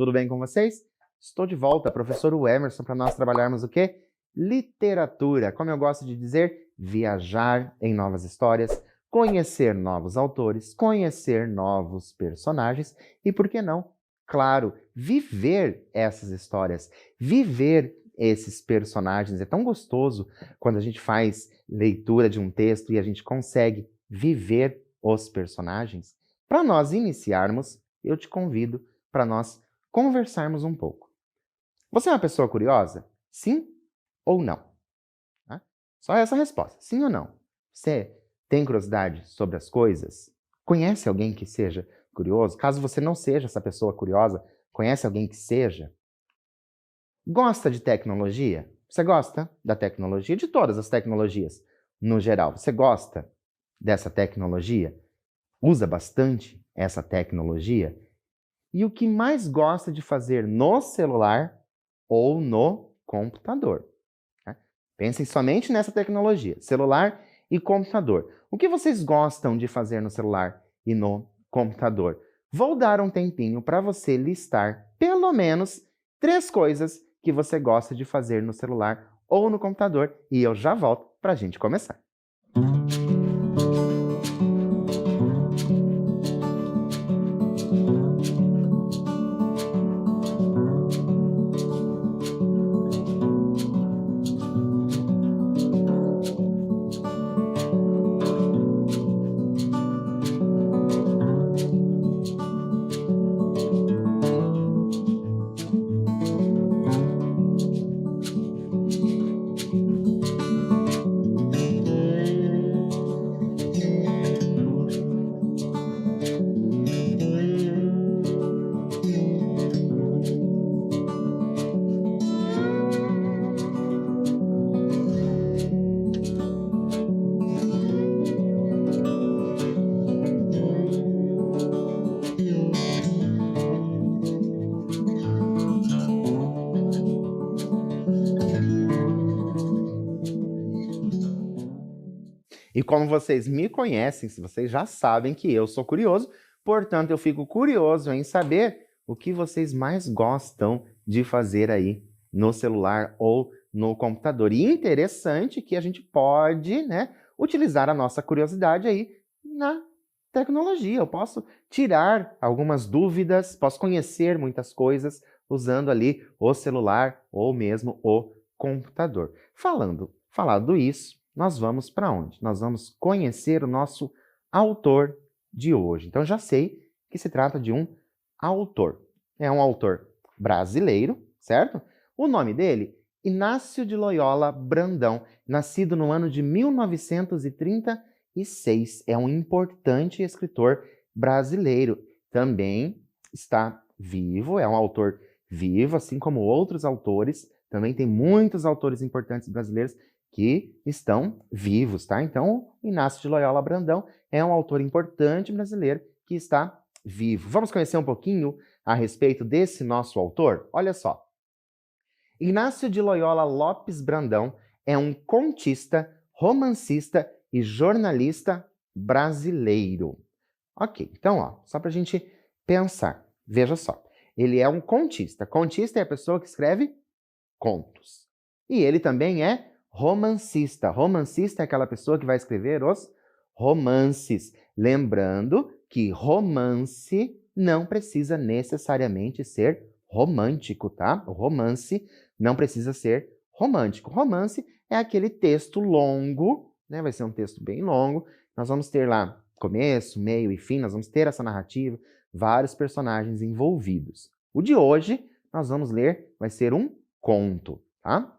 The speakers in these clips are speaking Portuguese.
tudo bem com vocês? Estou de volta, professor Emerson, para nós trabalharmos o quê? Literatura. Como eu gosto de dizer, viajar em novas histórias, conhecer novos autores, conhecer novos personagens e, por que não, claro, viver essas histórias, viver esses personagens. É tão gostoso quando a gente faz leitura de um texto e a gente consegue viver os personagens. Para nós iniciarmos, eu te convido para nós conversarmos um pouco. Você é uma pessoa curiosa? Sim ou não? Tá? Só essa resposta, sim ou não? Você tem curiosidade sobre as coisas? Conhece alguém que seja curioso? Caso você não seja essa pessoa curiosa, conhece alguém que seja? Gosta de tecnologia? Você gosta da tecnologia? De todas as tecnologias, no geral. Você gosta dessa tecnologia? Usa bastante essa tecnologia? E o que mais gosta de fazer no celular ou no computador? Né? Pensem somente nessa tecnologia, celular e computador. O que vocês gostam de fazer no celular e no computador? Vou dar um tempinho para você listar pelo menos 3 coisas que você gosta de fazer no celular ou no computador e eu já volto para a gente começar. E como vocês me conhecem, vocês já sabem que eu sou curioso, portanto eu fico curioso em saber o que vocês mais gostam de fazer aí no celular ou no computador. E interessante que a gente pode, né, utilizar a nossa curiosidade aí na tecnologia. Eu posso tirar algumas dúvidas, posso conhecer muitas coisas usando ali o celular ou mesmo o computador. Falado isso, nós vamos para onde? Nós vamos conhecer o nosso autor de hoje. Então, já sei que se trata de um autor. É um autor brasileiro, certo? O nome dele, Inácio de Loyola Brandão, nascido no ano de 1936. É um importante escritor brasileiro. Também está vivo, é um autor vivo, assim como outros autores. Também tem muitos autores importantes brasileiros que estão vivos, tá? Então, Inácio de Loyola Brandão é um autor importante brasileiro que está vivo. Vamos conhecer um pouquinho a respeito desse nosso autor? Olha só. Inácio de Loyola Lopes Brandão é um contista, romancista e jornalista brasileiro. Ok, então, ó, só para a gente pensar. Veja só. Ele é um contista. Contista é a pessoa que escreve contos. E ele também é romancista. Romancista é aquela pessoa que vai escrever os romances. Lembrando que romance não precisa necessariamente ser romântico, tá? O romance não precisa ser romântico. Romance é aquele texto longo, né? Vai ser um texto bem longo. Nós vamos ter lá começo, meio e fim, nós vamos ter essa narrativa, vários personagens envolvidos. O de hoje, nós vamos ler, vai ser um conto, tá?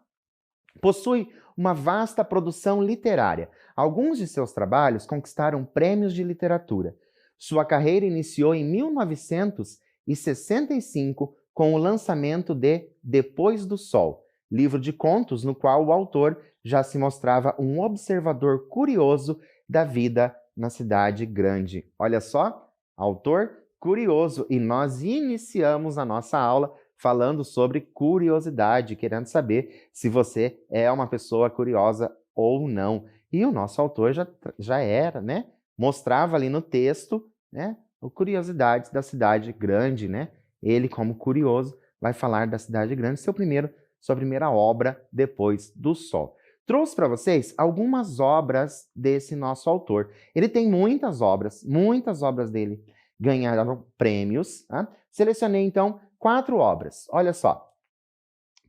Possui uma vasta produção literária. Alguns de seus trabalhos conquistaram prêmios de literatura. Sua carreira iniciou em 1965 com o lançamento de Depois do Sol, livro de contos no qual o autor já se mostrava um observador curioso da vida na cidade grande. Olha só, autor curioso. E nós iniciamos a nossa aula falando sobre curiosidade, querendo saber se você é uma pessoa curiosa ou não. E o nosso autor já era, né? Mostrava ali no texto, né? O curiosidades da cidade grande, né? ele, como curioso, vai falar da cidade grande, sua primeira obra depois do Sol. Trouxe para vocês algumas obras desse nosso autor. Ele tem muitas obras dele ganharam prêmios. Tá? Selecionei, então, 4 obras. Olha só.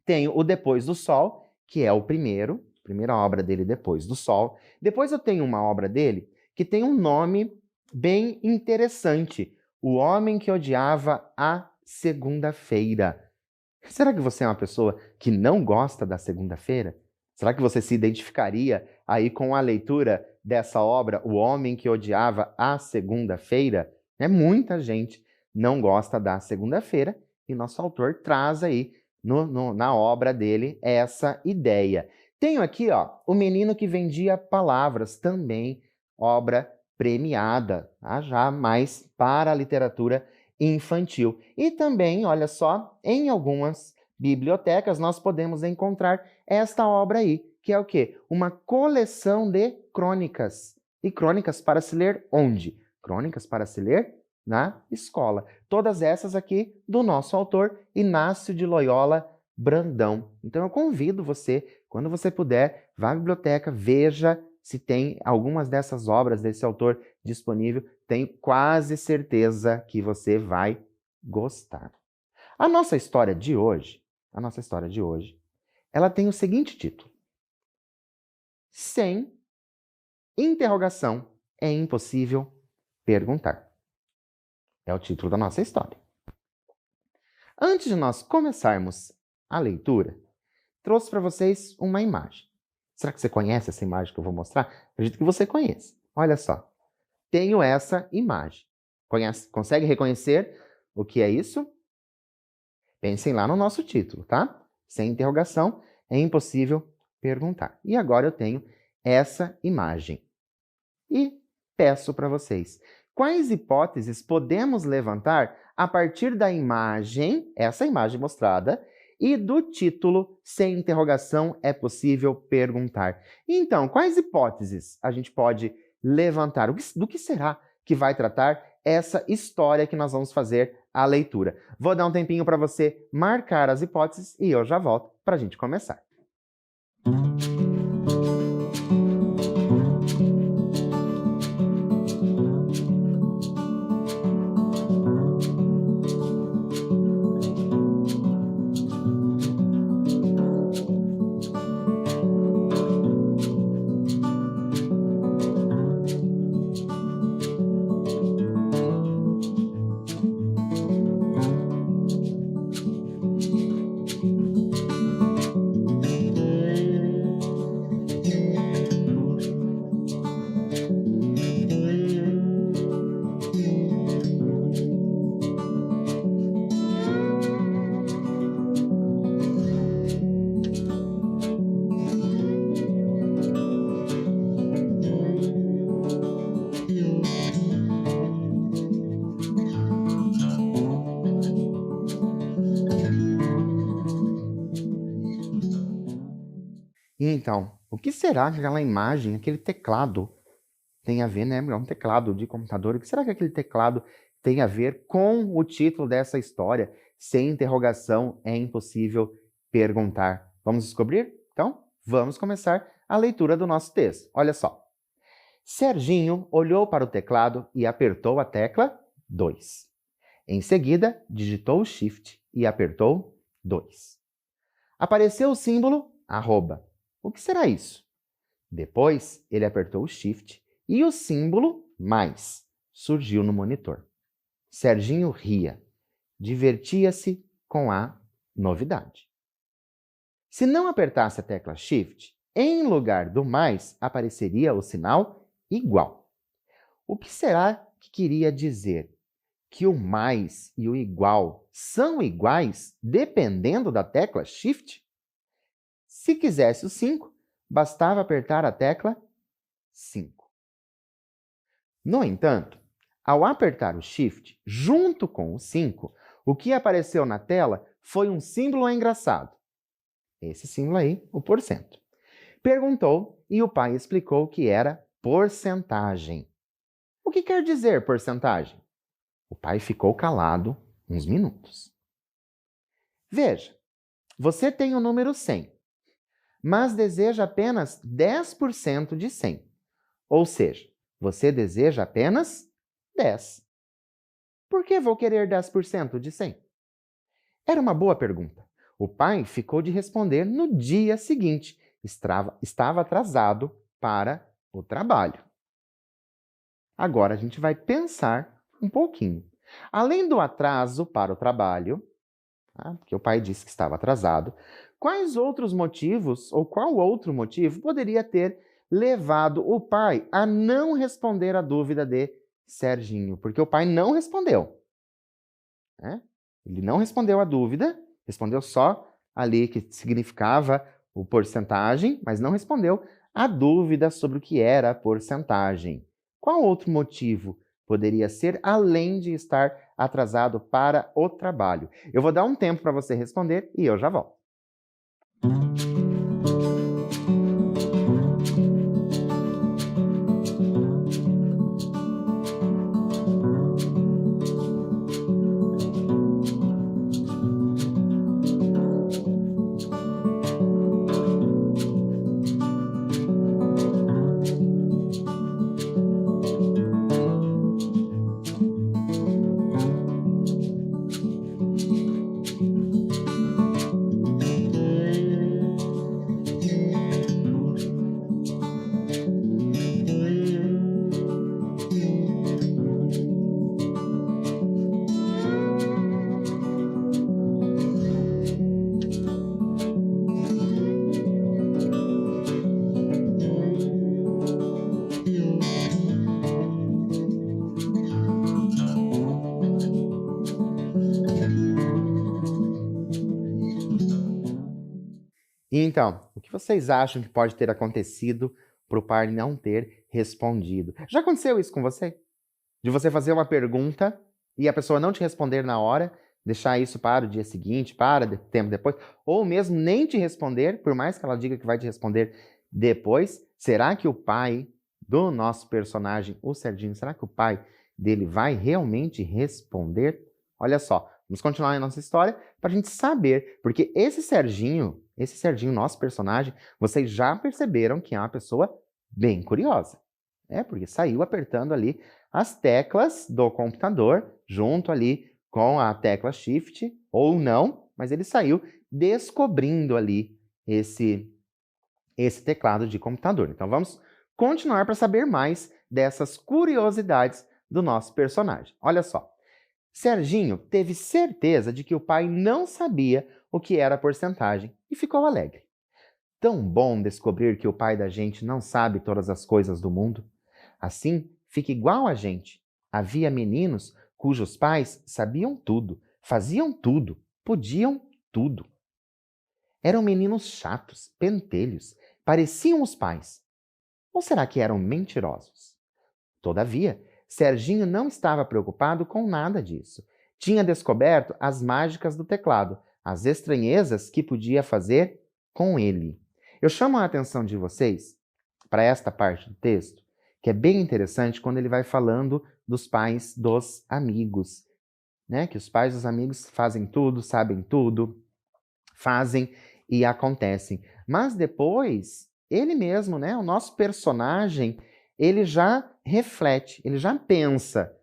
Tenho o Depois do Sol, que é primeira obra dele depois do Sol. Depois eu tenho uma obra dele que tem um nome bem interessante. O Homem que Odiava a Segunda-feira. Será que você é uma pessoa que não gosta da segunda-feira? Será que você se identificaria aí com a leitura dessa obra, O Homem que Odiava a Segunda-feira? Muita gente não gosta da segunda-feira e nosso autor traz aí na obra dele essa ideia. Tenho aqui, ó, O Menino que Vendia Palavras, também obra premiada, tá? Já mais para a literatura infantil. E também, olha só, em algumas bibliotecas nós podemos encontrar esta obra aí, que é o quê? Uma coleção de crônicas. E crônicas para se ler onde? Crônicas para se ler na escola. Todas essas aqui do nosso autor, Inácio de Loyola Brandão. Então eu convido você, quando você puder, vá à biblioteca, veja se tem algumas dessas obras desse autor disponível. Tenho quase certeza que você vai gostar. A nossa história de hoje, ela tem o seguinte título: Sem interrogação é impossível perguntar. É o título da nossa história. Antes de nós começarmos a leitura, trouxe para vocês uma imagem. Será que você conhece essa imagem que eu vou mostrar? Acredito que você conheça. Olha só. Tenho essa imagem. Consegue reconhecer o que é isso? Pensem lá no nosso título, tá? Sem interrogação, é impossível perguntar. E agora eu tenho essa imagem. E peço para vocês, quais hipóteses podemos levantar a partir da imagem, essa imagem mostrada, e do título Sem interrogação é possível perguntar? Então, quais hipóteses a gente pode levantar? Do que será que vai tratar essa história que nós vamos fazer a leitura? Vou dar um tempinho para você marcar as hipóteses e eu já volto para a gente começar. Então, o que será que aquela imagem, aquele teclado tem a ver, né? É um teclado de computador. O que será que aquele teclado tem a ver com o título dessa história? Sem interrogação é impossível perguntar. Vamos descobrir? Então, vamos começar a leitura do nosso texto. Olha só. Serginho olhou para o teclado e apertou a tecla 2. Em seguida, digitou o Shift e apertou 2. Apareceu o símbolo arroba. O que será isso? Depois, ele apertou o Shift e o símbolo mais surgiu no monitor. Serginho ria. Divertia-se com a novidade. Se não apertasse a tecla Shift, em lugar do mais apareceria o sinal igual. O que será que queria dizer? Que o mais e o igual são iguais dependendo da tecla Shift? Se quisesse o 5, bastava apertar a tecla 5. No entanto, ao apertar o Shift junto com o 5, o que apareceu na tela foi um símbolo engraçado. Esse símbolo aí, o porcento. Perguntou e o pai explicou que era porcentagem. O que quer dizer porcentagem? O pai ficou calado uns minutos. Veja, você tem o número 100, mas deseja apenas 10% de 100. Ou seja, você deseja apenas 10. Por que vou querer 10% de 100? Era uma boa pergunta. O pai ficou de responder no dia seguinte. Estava atrasado para o trabalho. Agora a gente vai pensar um pouquinho. Além do atraso para o trabalho, porque o pai disse que estava atrasado, quais outros motivos ou qual outro motivo poderia ter levado o pai a não responder a dúvida de Serginho? Porque o pai não respondeu. Ele não respondeu a dúvida, respondeu só ali que significava o porcentagem, mas não respondeu a dúvida sobre o que era a porcentagem. Qual outro motivo poderia ser, além de estar atrasado para o trabalho? Eu vou dar um tempo para você responder e eu já volto. Então, o que vocês acham que pode ter acontecido para o pai não ter respondido? Já aconteceu isso com você? De você fazer uma pergunta e a pessoa não te responder na hora, deixar isso para o dia seguinte, tempo depois, ou mesmo nem te responder, por mais que ela diga que vai te responder depois? Será que o pai do nosso personagem, o Serginho, será que o pai dele vai realmente responder? Olha só, vamos continuar a nossa história para a gente saber, porque esse Serginho, nosso personagem, vocês já perceberam que é uma pessoa bem curiosa. Porque saiu apertando ali as teclas do computador, junto ali com a tecla Shift, ou não, mas ele saiu descobrindo ali esse teclado de computador. Então vamos continuar para saber mais dessas curiosidades do nosso personagem. Olha só, Serginho teve certeza de que o pai não sabia o que era a porcentagem e ficou alegre. Tão bom descobrir que o pai da gente não sabe todas as coisas do mundo. Assim, fica igual a gente. Havia meninos cujos pais sabiam tudo, faziam tudo, podiam tudo. Eram meninos chatos, pentelhos, pareciam os pais. Ou será que eram mentirosos? Todavia, Serginho não estava preocupado com nada disso. Tinha descoberto as mágicas do teclado, as estranhezas que podia fazer com ele. Eu chamo a atenção de vocês para esta parte do texto, que é bem interessante quando ele vai falando dos pais dos amigos, que os pais dos amigos fazem tudo, sabem tudo, fazem e acontecem. Mas depois, ele mesmo, o nosso personagem, ele já reflete, ele já pensa,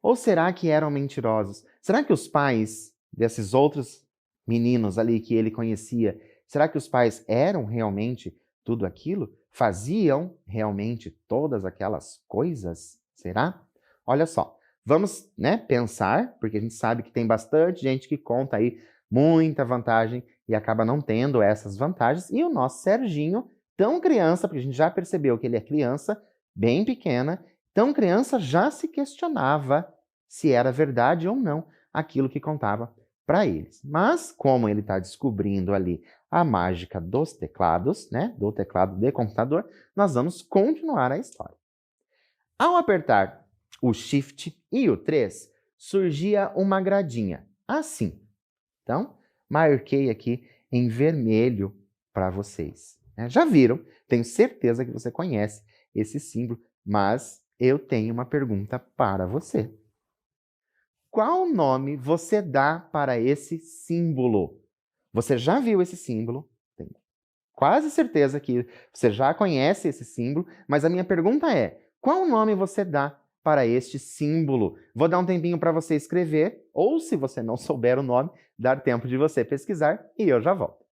Ou será que eram mentirosos? Será que os pais desses outros meninos ali que ele conhecia, será que os pais eram realmente tudo aquilo? Faziam realmente todas aquelas coisas? Será? Olha só, vamos, pensar, porque a gente sabe que tem bastante gente que conta aí muita vantagem e acaba não tendo essas vantagens. E o nosso Serginho, tão criança, porque a gente já percebeu que ele é criança, bem pequena, tão criança já se questionava se era verdade ou não aquilo que contava para eles. Mas, como ele está descobrindo ali a mágica dos teclados, do teclado de computador, nós vamos continuar a história. Ao apertar o Shift e o 3, surgia uma gradinha, assim. Então, marquei aqui em vermelho para vocês. Já viram? Tenho certeza que você conhece esse símbolo, mas eu tenho uma pergunta para você. qual nome você dá para esse símbolo? Você já viu esse símbolo, tenho quase certeza que você já conhece esse símbolo, mas a minha pergunta é, qual nome você dá para este símbolo? Vou dar um tempinho para você escrever, ou se você não souber o nome, dar tempo de você pesquisar e eu já volto.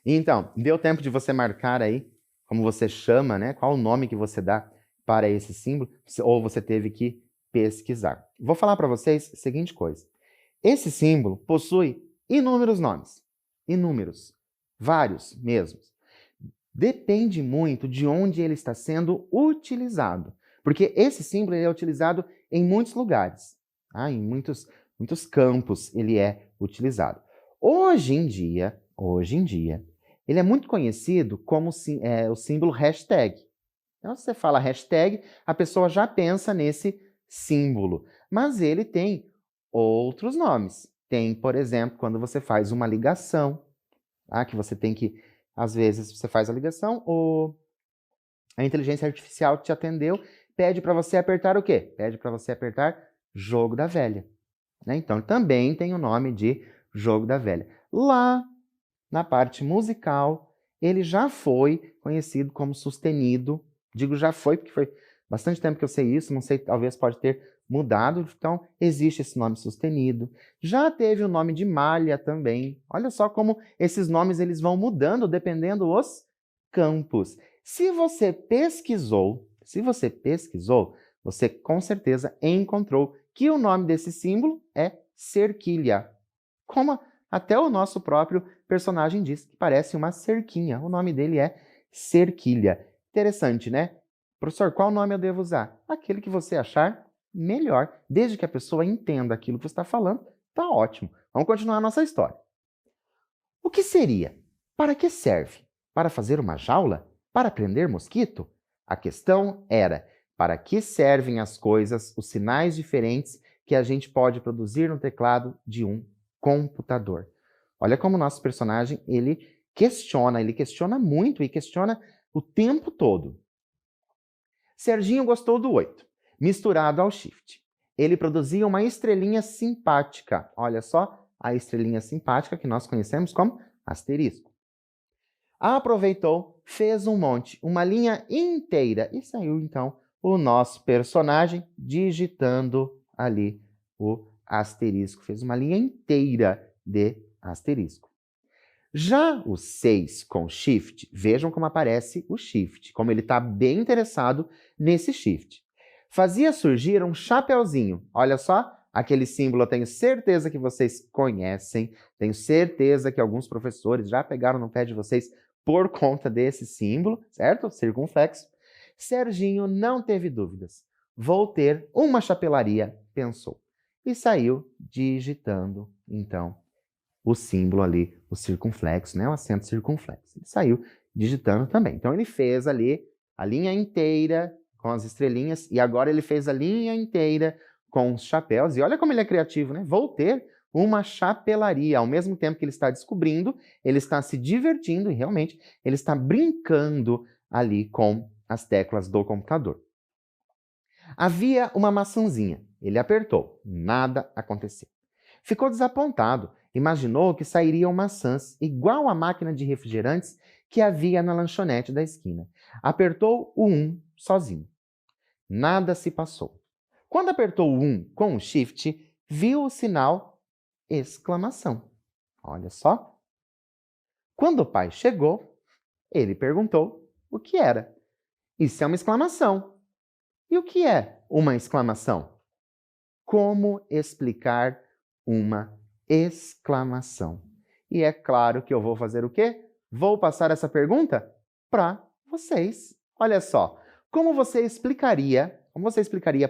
Então, deu tempo de você marcar aí como você chama, né? Qual o nome que você dá para esse símbolo, ou você teve que pesquisar. Vou falar para vocês a seguinte coisa. Esse símbolo possui inúmeros nomes. Inúmeros. Vários mesmos. Depende muito de onde ele está sendo utilizado. Porque esse símbolo ele é utilizado em muitos lugares. Em muitos campos ele é utilizado. Hoje em dia, ele é muito conhecido como o símbolo hashtag. Então, se você fala hashtag, a pessoa já pensa nesse símbolo. Mas ele tem outros nomes. Tem, por exemplo, quando você faz uma ligação, que você tem que, às vezes, você faz a ligação, a inteligência artificial te atendeu, pede para você apertar o quê? Pede para você apertar jogo da velha. Né? Então, também tem o nome de jogo da velha. Lá, na parte musical, ele já foi conhecido como sustenido. Digo já foi, porque foi bastante tempo que eu sei isso, não sei, talvez pode ter mudado. Então, existe esse nome sustenido. Já teve o nome de malha também. Olha só como esses nomes eles vão mudando dependendo os campos. Se você pesquisou, você com certeza encontrou que o nome desse símbolo é cerquilha. Como até o nosso próprio personagem diz, que parece uma cerquinha. O nome dele é cerquilha. Interessante, né? Professor, qual nome eu devo usar? Aquele que você achar melhor. Desde que a pessoa entenda aquilo que você está falando, tá ótimo. Vamos continuar a nossa história. O que seria? Para que serve? Para fazer uma jaula? Para prender mosquito? A questão era, para que servem as coisas, os sinais diferentes que a gente pode produzir no teclado de um computador? Olha como o nosso personagem, ele questiona muito e questiona o tempo todo. Serginho gostou do 8, misturado ao shift. Ele produzia uma estrelinha simpática. Olha só, a estrelinha simpática que nós conhecemos como asterisco. Aproveitou, fez um monte, uma linha inteira e saiu então o nosso personagem digitando ali o asterisco. Fez uma linha inteira de asterisco. Já o 6 com shift, vejam como aparece o shift, como ele está bem interessado nesse shift. Fazia surgir um chapeuzinho. Olha só, aquele símbolo eu tenho certeza que vocês conhecem, tenho certeza que alguns professores já pegaram no pé de vocês por conta desse símbolo, certo? Circunflexo. Serginho não teve dúvidas. Vou ter uma chapelaria, pensou. E saiu digitando, então, o símbolo ali, o circunflexo, né? O acento circunflexo. Ele saiu digitando também. Então, ele fez ali a linha inteira com as estrelinhas e agora ele fez a linha inteira com os chapéus. E olha como ele é criativo, né? Vou ter uma chapelaria. Ao mesmo tempo que ele está descobrindo, ele está se divertindo e realmente ele está brincando ali com as teclas do computador. Havia uma maçãzinha. Ele apertou. Nada aconteceu. Ficou desapontado. Imaginou que sairiam maçãs, igual à máquina de refrigerantes que havia na lanchonete da esquina. Apertou o 1 sozinho. Nada se passou. Quando apertou o 1 com o shift, viu o sinal exclamação. Olha só. Quando o pai chegou, ele perguntou o que era. Isso é uma exclamação. E o que é uma exclamação? Como explicar uma exclamação? E é claro que eu vou fazer o quê? Vou passar essa pergunta para vocês. Olha só, como você explicaria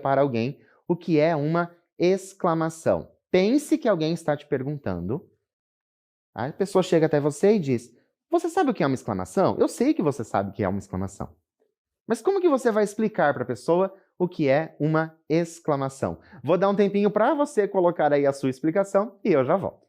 para alguém o que é uma exclamação? Pense que alguém está te perguntando. A pessoa chega até você e diz: "Você sabe o que é uma exclamação?" Eu sei que você sabe o que é uma exclamação. Mas como que você vai explicar para a pessoa o que é uma exclamação? Vou dar um tempinho para você colocar aí a sua explicação e eu já volto.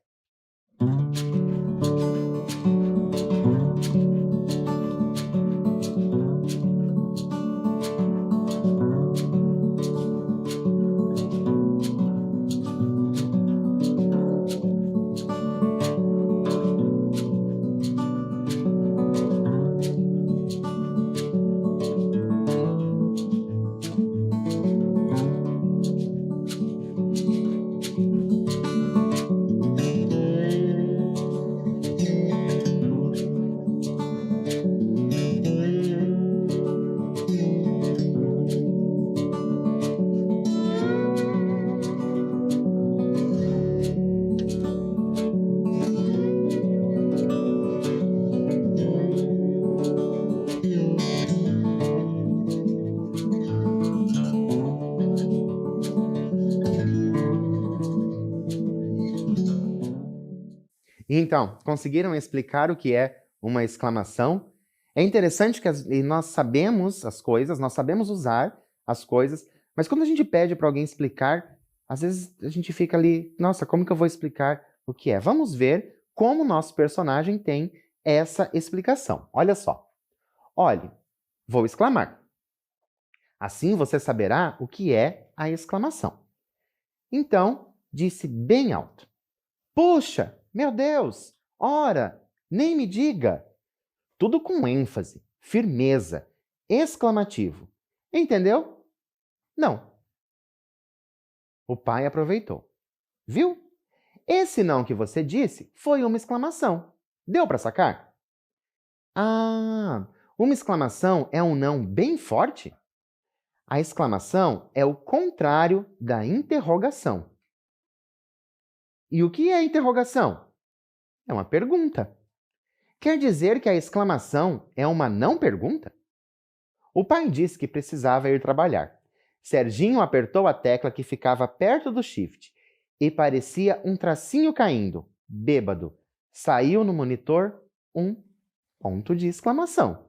Então, conseguiram explicar o que é uma exclamação? É interessante que nós sabemos as coisas, nós sabemos usar as coisas, mas quando a gente pede para alguém explicar, às vezes a gente fica ali, nossa, como que eu vou explicar o que é? Vamos ver como o nosso personagem tem essa explicação. Olha só. Olhe, vou exclamar. Assim você saberá o que é a exclamação. Então, disse bem alto: "Puxa, meu Deus! Ora, nem me diga!" Tudo com ênfase, firmeza, exclamativo. Entendeu? Não. O pai aproveitou. Viu? Esse não que você disse foi uma exclamação. Deu para sacar? Ah, uma exclamação é um não bem forte? A exclamação é o contrário da interrogação. E o que é interrogação? É uma pergunta. Quer dizer que a exclamação é uma não pergunta? O pai disse que precisava ir trabalhar. Serginho apertou a tecla que ficava perto do shift e parecia um tracinho caindo. Bêbado. Saiu no monitor um ponto de exclamação.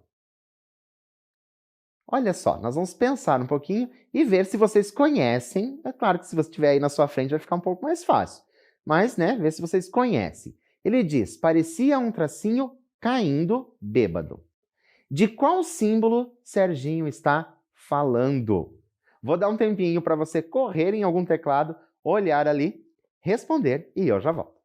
Olha só, nós vamos pensar um pouquinho e ver se vocês conhecem. É claro que se você estiver aí na sua frente vai ficar um pouco mais fácil. Mas, né, ver se vocês conhecem. Ele diz, parecia um tracinho caindo, bêbado. De qual símbolo Serginho está falando? Vou dar um tempinho para você correr em algum teclado, olhar ali, responder e eu já volto.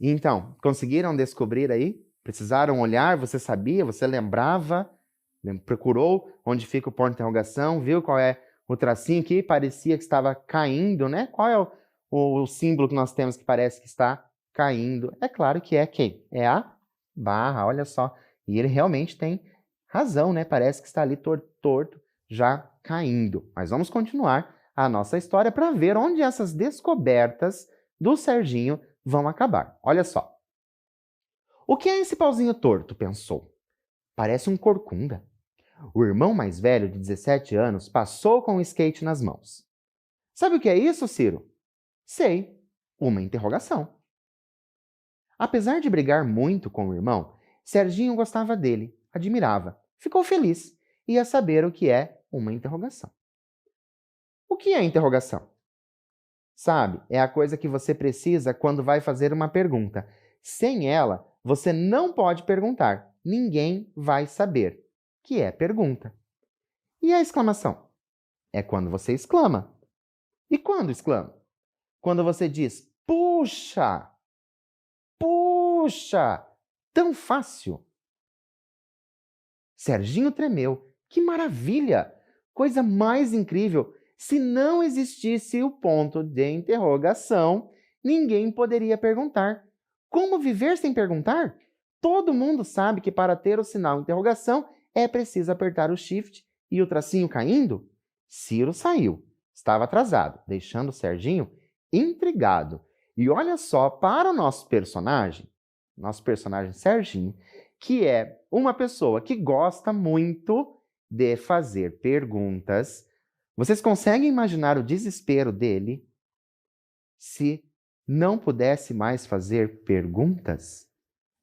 Então, conseguiram descobrir aí? Precisaram olhar? Você sabia? Você lembrava? Procurou onde fica o ponto de interrogação? Viu qual é o tracinho que parecia que estava caindo, né? Qual é o símbolo que nós temos que parece que está caindo? É claro que é quem? É a barra, olha só. E ele realmente tem razão, né? Parece que está ali torto, já caindo. Mas vamos continuar a nossa história para ver onde essas descobertas do Serginho vão acabar. Olha só. O que é esse pauzinho torto? Pensou. Parece um corcunda. O irmão mais velho, de 17 anos, passou com o skate nas mãos. Sabe o que é isso, Ciro? Sei. Uma interrogação. Apesar de brigar muito com o irmão, Serginho gostava dele, admirava, ficou feliz e ia saber o que é uma interrogação. O que é interrogação? Sabe, é a coisa que você precisa quando vai fazer uma pergunta. Sem ela, você não pode perguntar. Ninguém vai saber, que é pergunta. E a exclamação? É quando você exclama. E quando exclama? Quando você diz, puxa! Puxa! Tão fácil! Serginho tremeu. Que maravilha! Coisa mais incrível! Se não existisse o ponto de interrogação, ninguém poderia perguntar. Como viver sem perguntar? Todo mundo sabe que para ter o sinal interrogação é preciso apertar o shift e o tracinho caindo. Ciro saiu. Estava atrasado, deixando o Serginho intrigado. E olha só para o nosso personagem Serginho, que é uma pessoa que gosta muito de fazer perguntas. Vocês conseguem imaginar o desespero dele se não pudesse mais fazer perguntas?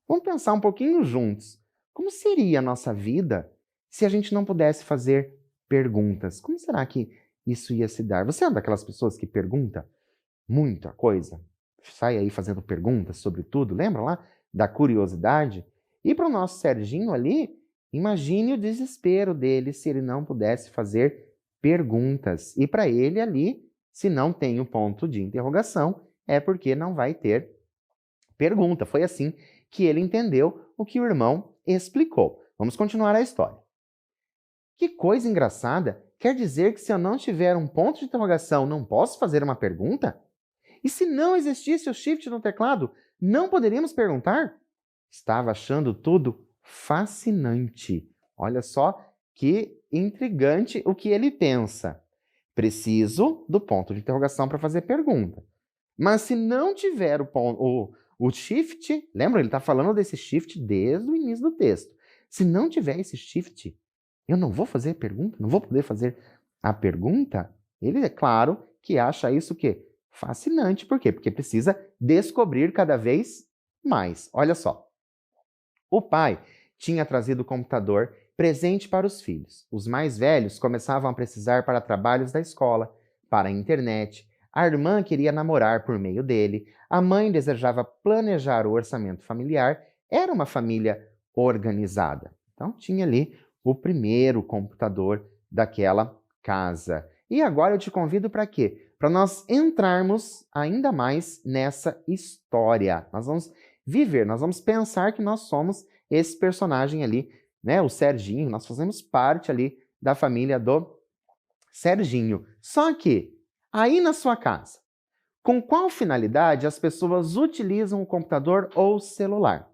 Vamos pensar um pouquinho juntos. Como seria a nossa vida se a gente não pudesse fazer perguntas? Como será que isso ia se dar? Você é uma daquelas pessoas que pergunta muita coisa? Sai aí fazendo perguntas sobre tudo, lembra lá da curiosidade? E para o nosso Serginho ali, imagine o desespero dele se ele não pudesse fazer perguntas. E para ele ali, se não tem o ponto de interrogação, é porque não vai ter pergunta. Foi assim que ele entendeu o que o irmão explicou. Vamos continuar a história. Que coisa engraçada! Quer dizer que se eu não tiver um ponto de interrogação, não posso fazer uma pergunta? E se não existisse o shift no teclado, não poderíamos perguntar? Estava achando tudo fascinante. Olha só que intrigante o que ele pensa. Preciso do ponto de interrogação para fazer pergunta. Mas se não tiver o shift, lembra? Ele está falando desse shift desde o início do texto. Se não tiver esse shift, eu não vou fazer pergunta? Não vou poder fazer a pergunta? Ele, é claro, que acha isso o quê? Fascinante. Por quê? Porque precisa descobrir cada vez mais. Olha só. O pai tinha trazido o computador presente para os filhos. Os mais velhos começavam a precisar para trabalhos da escola, para a internet. A irmã queria namorar por meio dele. A mãe desejava planejar o orçamento familiar. Era uma família organizada. Então, tinha ali o primeiro computador daquela casa. E agora eu te convido para quê? Para nós entrarmos ainda mais nessa história. Nós vamos viver, nós vamos pensar que nós somos esse personagem ali, né? O Serginho, nós fazemos parte ali da família do Serginho. Só que, aí na sua casa, com qual finalidade as pessoas utilizam o computador ou o celular?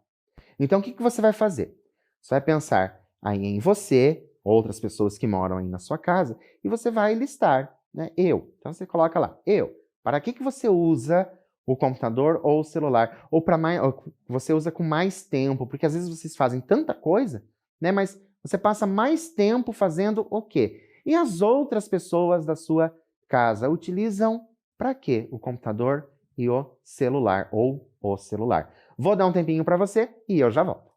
Então, o que você vai fazer? Você vai pensar aí em você, outras pessoas que moram aí na sua casa, e você vai listar, né? Eu. Então, você coloca lá, eu. Para que você usa o computador ou o celular? Ou para mais, você usa com mais tempo, porque às vezes vocês fazem tanta coisa, né? Mas você passa mais tempo fazendo o quê? E as outras pessoas da sua casa utilizam para quê? O computador e o celular, ou o celular. Vou dar um tempinho para você e eu já volto.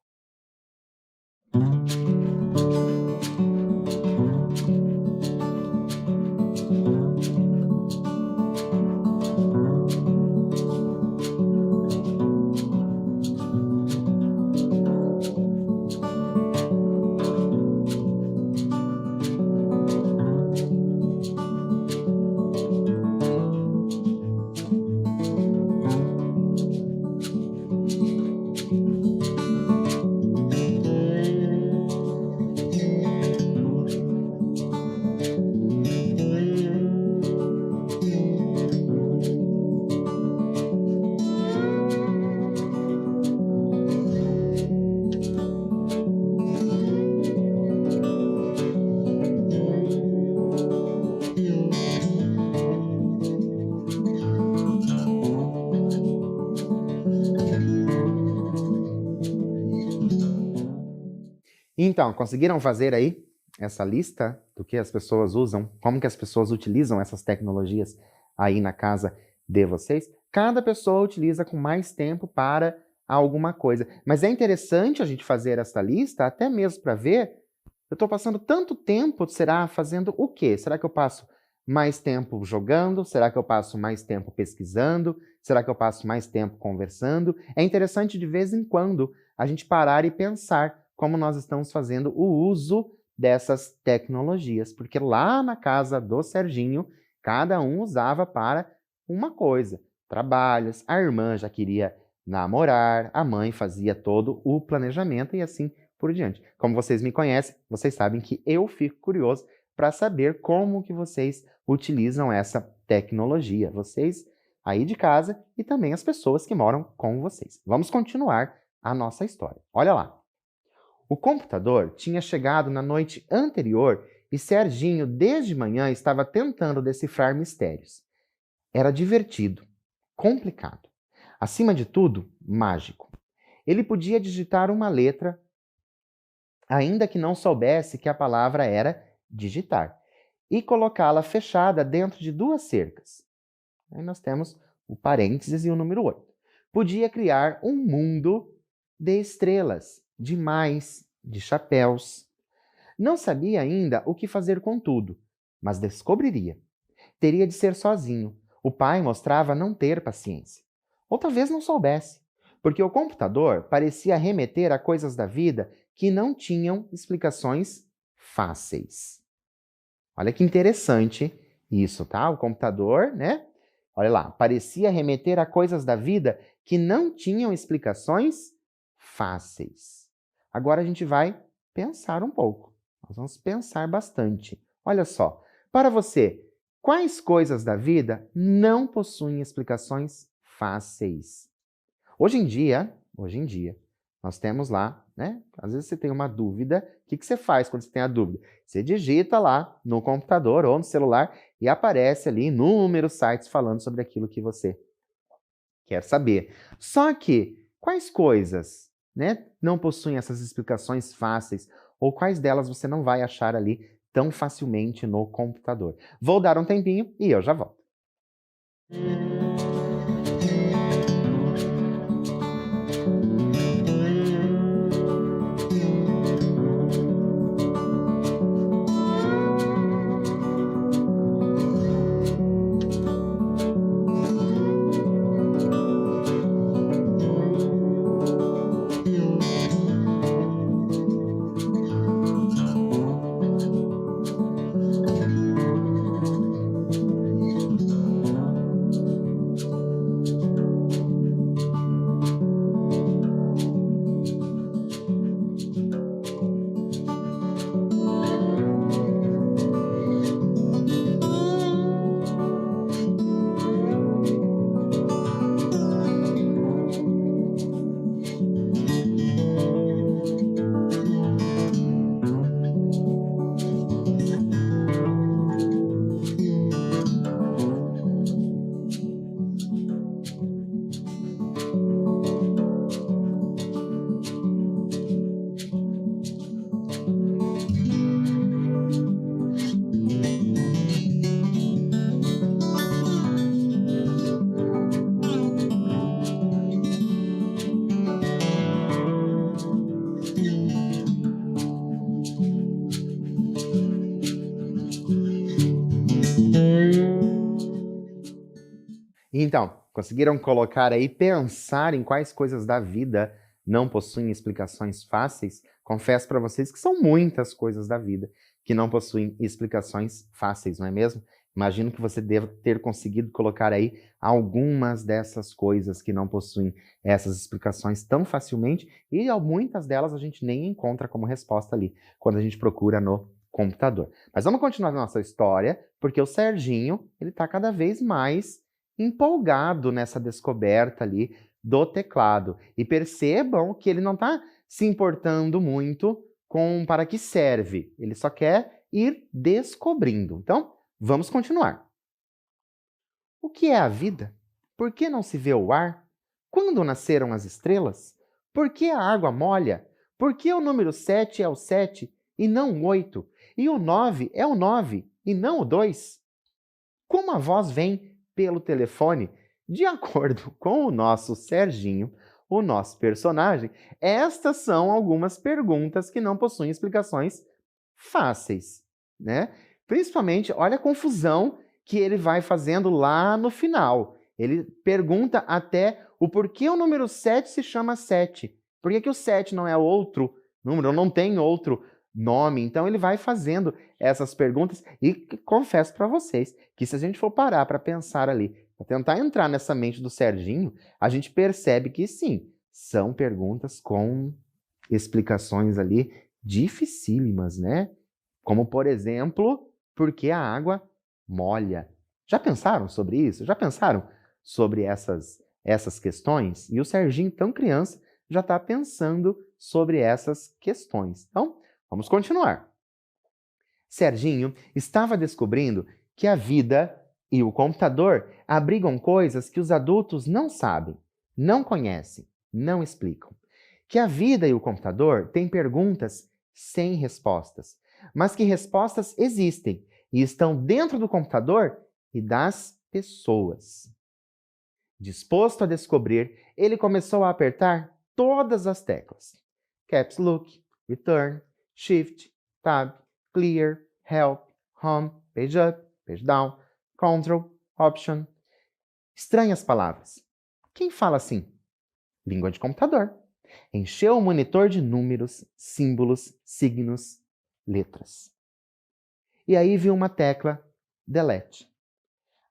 Então, conseguiram fazer aí essa lista do que as pessoas usam, como que as pessoas utilizam essas tecnologias aí na casa de vocês? Cada pessoa utiliza com mais tempo para alguma coisa. Mas é interessante a gente fazer essa lista, até mesmo para ver, eu estou passando tanto tempo, será fazendo o quê? Será que eu passo mais tempo jogando? Será que eu passo mais tempo pesquisando? Será que eu passo mais tempo conversando? É interessante de vez em quando a gente parar e pensar como nós estamos fazendo o uso dessas tecnologias, porque lá na casa do Serginho, cada um usava para uma coisa. Trabalhos, a irmã já queria namorar, a mãe fazia todo o planejamento e assim por diante. Como vocês me conhecem, vocês sabem que eu fico curioso para saber como que vocês utilizam essa tecnologia. Vocês aí de casa e também as pessoas que moram com vocês. Vamos continuar a nossa história. Olha lá. O computador tinha chegado na noite anterior e Serginho, desde manhã, estava tentando decifrar mistérios. Era divertido, complicado. Acima de tudo, mágico. Ele podia digitar uma letra, ainda que não soubesse que a palavra era digitar, e colocá-la fechada dentro de duas cercas. Aí nós temos o parênteses e o número 8. Podia criar um mundo de estrelas, de mais, de chapéus. Não sabia ainda o que fazer com tudo, mas descobriria. Teria de ser sozinho. O pai mostrava não ter paciência. Ou talvez não soubesse, porque o computador parecia remeter a coisas da vida que não tinham explicações fáceis. Olha que interessante isso, tá? O computador, né? Olha lá, parecia remeter a coisas da vida que não tinham explicações fáceis. Agora a gente vai pensar um pouco. Nós vamos pensar bastante. Olha só, para você, quais coisas da vida não possuem explicações fáceis? Hoje em dia, nós temos lá, né? Às vezes você tem uma dúvida, o que você faz quando você tem a dúvida? Você digita lá no computador ou no celular e aparece ali inúmeros sites falando sobre aquilo que você quer saber. Só que, quais coisas, né, não possuem essas explicações fáceis ou quais delas você não vai achar ali tão facilmente no computador? Vou dar um tempinho e eu já volto. Então, conseguiram colocar aí, pensar em quais coisas da vida não possuem explicações fáceis? Confesso para vocês que são muitas coisas da vida que não possuem explicações fáceis, não é mesmo? Imagino que você deva ter conseguido colocar aí algumas dessas coisas que não possuem essas explicações tão facilmente e muitas delas a gente nem encontra como resposta ali quando a gente procura no computador. Mas vamos continuar a nossa história, porque o Serginho, ele está cada vez mais empolgado nessa descoberta ali do teclado. E percebam que ele não está se importando muito com para que serve. Ele só quer ir descobrindo. Então, vamos continuar. O que é a vida? Por que não se vê o ar? Quando nasceram as estrelas? Por que a água molha? Por que o número 7 é o 7 e não o 8? E o 9 é o 9 e não o 2? Como a voz vem pelo telefone, de acordo com o nosso Serginho, o nosso personagem, estas são algumas perguntas que não possuem explicações fáceis, né? Principalmente, olha a confusão que ele vai fazendo lá no final. Ele pergunta até o porquê o número 7 se chama 7. Por que o 7 não é outro número, não tem outro nome? Então ele vai fazendo essas perguntas e confesso para vocês que se a gente for parar para pensar ali, para tentar entrar nessa mente do Serginho, a gente percebe que sim, são perguntas com explicações ali dificílimas, né? Como, por exemplo, por que a água molha? Já pensaram sobre isso? Já pensaram sobre essas questões? E o Serginho, tão criança, já está pensando sobre essas questões. Então, vamos continuar. Serginho estava descobrindo que a vida e o computador abrigam coisas que os adultos não sabem, não conhecem, não explicam. Que a vida e o computador têm perguntas sem respostas, mas que respostas existem e estão dentro do computador e das pessoas. Disposto a descobrir, ele começou a apertar todas as teclas. Caps Lock, Return, Shift, Tab, Clear, Help, Home, Page Up, Page Down, Control, Option. Estranhas palavras. Quem fala assim? Língua de computador. Encheu o monitor de números, símbolos, signos, letras. E aí viu uma tecla Delete.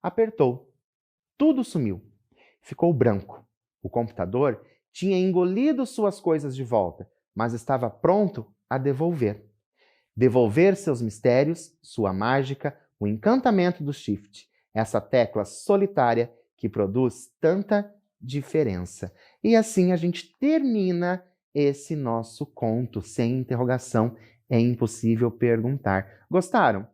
Apertou. Tudo sumiu. Ficou branco. O computador tinha engolido suas coisas de volta, mas estava pronto a devolver. Devolver seus mistérios, sua mágica, o encantamento do Shift, essa tecla solitária que produz tanta diferença. E assim a gente termina esse nosso conto sem interrogação. É impossível perguntar. Gostaram?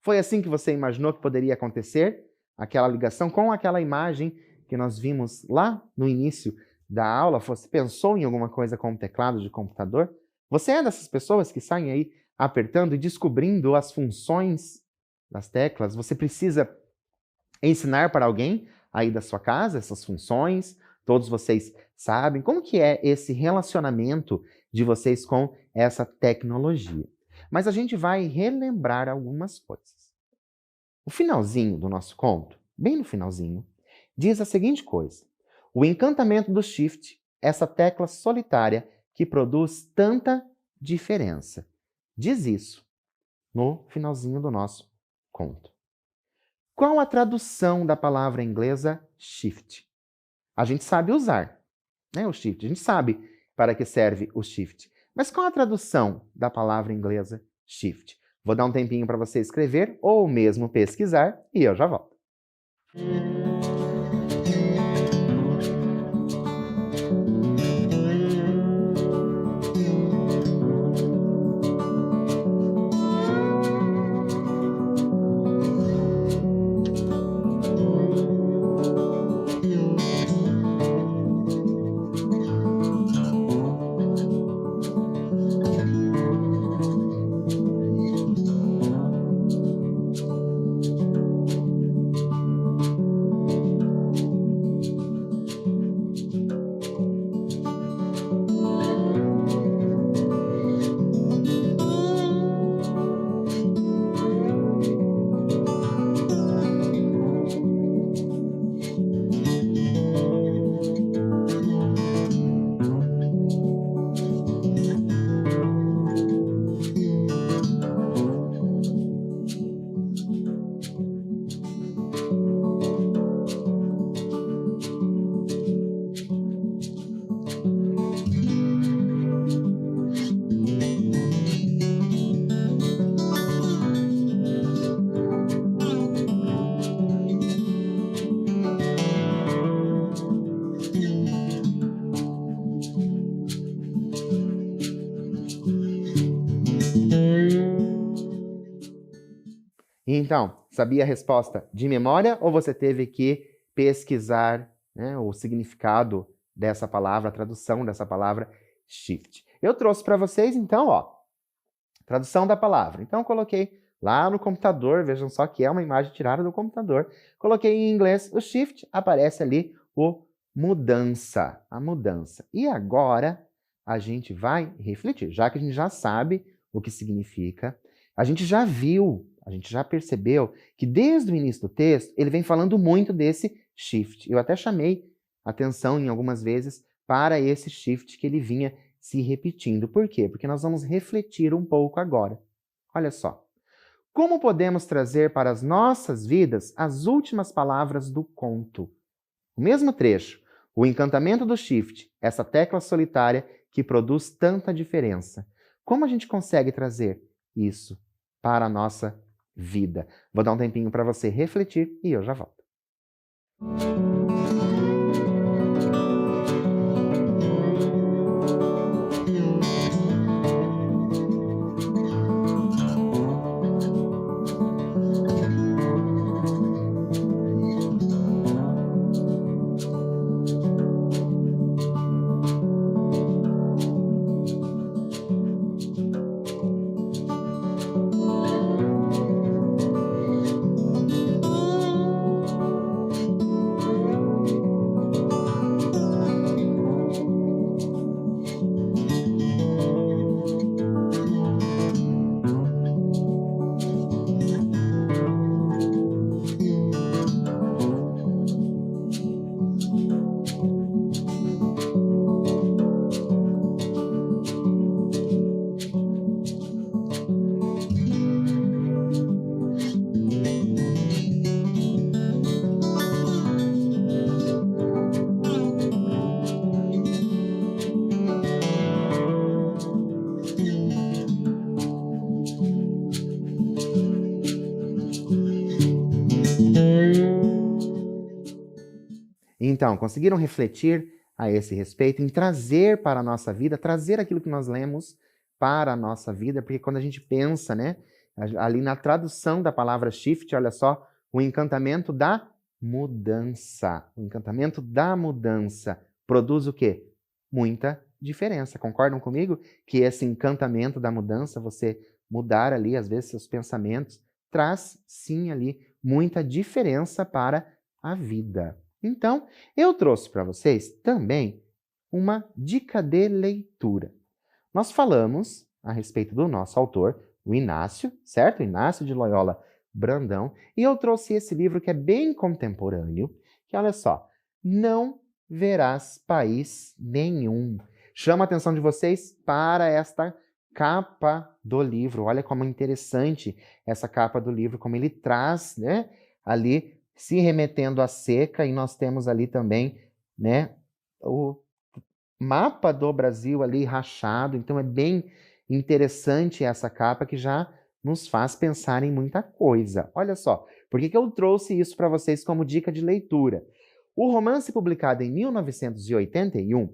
Foi assim que você imaginou que poderia acontecer? Aquela ligação com aquela imagem que nós vimos lá no início da aula? Você pensou em alguma coisa com o teclado de computador? Você é dessas pessoas que saem aí apertando e descobrindo as funções das teclas? Você precisa ensinar para alguém aí da sua casa essas funções? Todos vocês sabem como que é esse relacionamento de vocês com essa tecnologia. Mas a gente vai relembrar algumas coisas. O finalzinho do nosso conto, bem no finalzinho, diz a seguinte coisa: o encantamento do Shift, essa tecla solitária que produz tanta diferença. Diz isso no finalzinho do nosso conto. Qual a tradução da palavra inglesa shift? A gente sabe usar, né, o shift. A gente sabe para que serve o shift. Mas qual a tradução da palavra inglesa shift? Vou dar um tempinho para você escrever ou mesmo pesquisar e eu já volto. Então, sabia a resposta de memória ou você teve que pesquisar, né, o significado dessa palavra, a tradução dessa palavra shift? Eu trouxe para vocês, então, ó, tradução da palavra. Então, eu coloquei lá no computador, vejam só que é uma imagem tirada do computador. Coloquei em inglês o shift, aparece ali o mudança, a mudança. E agora a gente vai refletir, já que a gente já sabe o que significa, a gente já viu, a gente já percebeu que desde o início do texto ele vem falando muito desse shift. Eu até chamei atenção em algumas vezes para esse shift que ele vinha se repetindo. Por quê? Porque nós vamos refletir um pouco agora. Olha só. Como podemos trazer para as nossas vidas as últimas palavras do conto? O mesmo trecho, o encantamento do shift, essa tecla solitária que produz tanta diferença. Como a gente consegue trazer isso para a nossa vida? Vou dar um tempinho para você refletir e eu já volto. Então, conseguiram refletir a esse respeito, em trazer para a nossa vida, trazer aquilo que nós lemos para a nossa vida, porque quando a gente pensa, né, ali na tradução da palavra shift, olha só, o encantamento da mudança. O encantamento da mudança produz o quê? Muita diferença. Concordam comigo que esse encantamento da mudança, você mudar ali, às vezes, seus pensamentos, traz, sim, ali, muita diferença para a vida. Então, eu trouxe para vocês também uma dica de leitura. Nós falamos a respeito do nosso autor, o Inácio, certo? Inácio de Loyola Brandão, e eu trouxe esse livro que é bem contemporâneo, que olha só, Não Verás País Nenhum. Chama a atenção de vocês para esta capa do livro. Olha como é interessante essa capa do livro, como ele traz, né, ali se remetendo à seca, e nós temos ali também, né, o mapa do Brasil ali rachado. Então é bem interessante essa capa que já nos faz pensar em muita coisa. Olha só, por que eu trouxe isso para vocês como dica de leitura? O romance publicado em 1981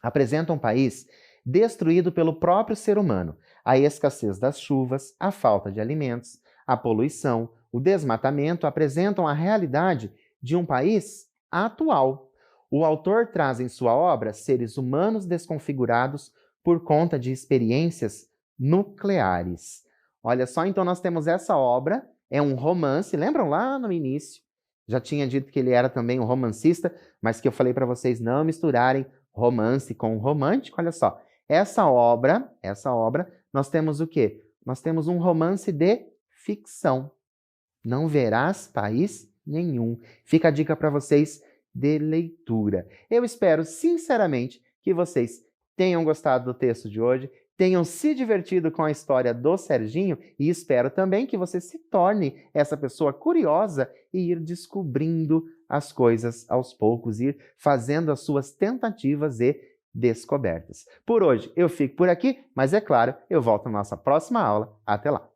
apresenta um país destruído pelo próprio ser humano. A escassez das chuvas, a falta de alimentos, a poluição, o desmatamento apresentam a realidade de um país atual. O autor traz em sua obra seres humanos desconfigurados por conta de experiências nucleares. Olha só, então nós temos essa obra, é um romance, lembram lá no início? Já tinha dito que ele era também um romancista, mas que eu falei para vocês não misturarem romance com romântico. Olha só, essa obra, nós temos o quê? Nós temos um romance de ficção. Não verás país nenhum. Fica a dica para vocês de leitura. Eu espero, sinceramente, que vocês tenham gostado do texto de hoje, tenham se divertido com a história do Serginho, e espero também que você se torne essa pessoa curiosa e ir descobrindo as coisas aos poucos, ir fazendo as suas tentativas e descobertas. Por hoje eu fico por aqui, mas é claro, eu volto na nossa próxima aula. Até lá!